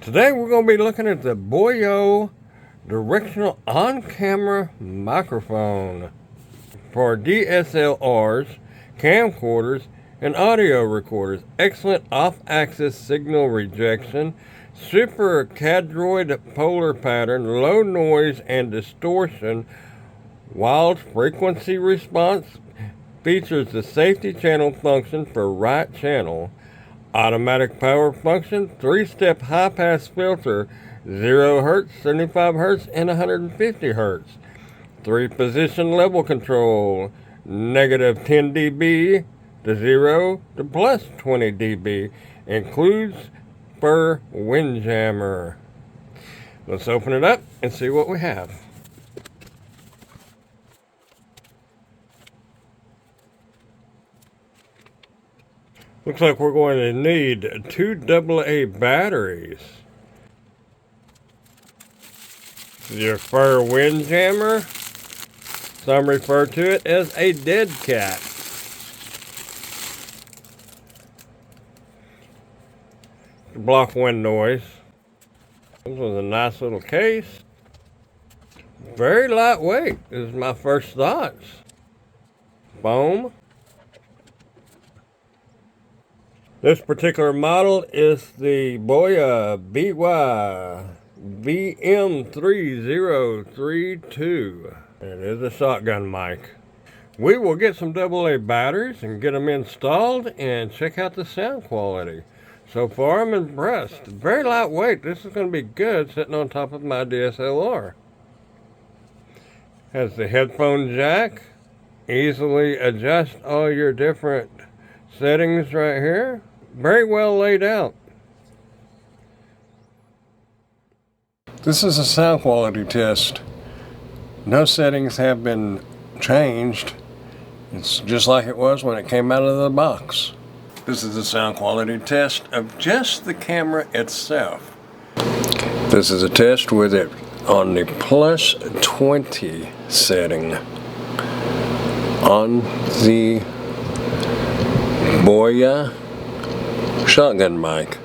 Today we're going to be looking at the BOYA directional on-camera microphone for DSLRs, camcorders, and audio recorders. Excellent off-axis signal rejection, super cadroid polar pattern, low noise and distortion, wild frequency response, features the safety channel function for right channel, automatic power function, 3-step high-pass filter, 0 Hz, 75 Hz, and 150 Hz. 3-position level control, negative 10 dB to 0 to plus 20 dB. Includes per windjammer. Let's open it up and see what we have. Looks like we're going to need 2 AA batteries. Your fur windjammer. Some refer to it as a dead cat. To block wind noise. This was a nice little case. Very lightweight is my first thoughts. Foam. This particular model is the BOYA by-BM3032. It is a shotgun mic. We will get some AA batteries and get them installed and check out the sound quality. So far I'm impressed. Very lightweight. This is going to be good sitting on top of my DSLR. Has the headphone jack. Easily adjust all your different settings right here. Very well laid out. This is a sound quality test. No settings have been changed. It's just like it was when it came out of the box. This is a sound quality test of just the camera itself. This is a test with it on the plus 20 setting on the BOYA shotgun mic.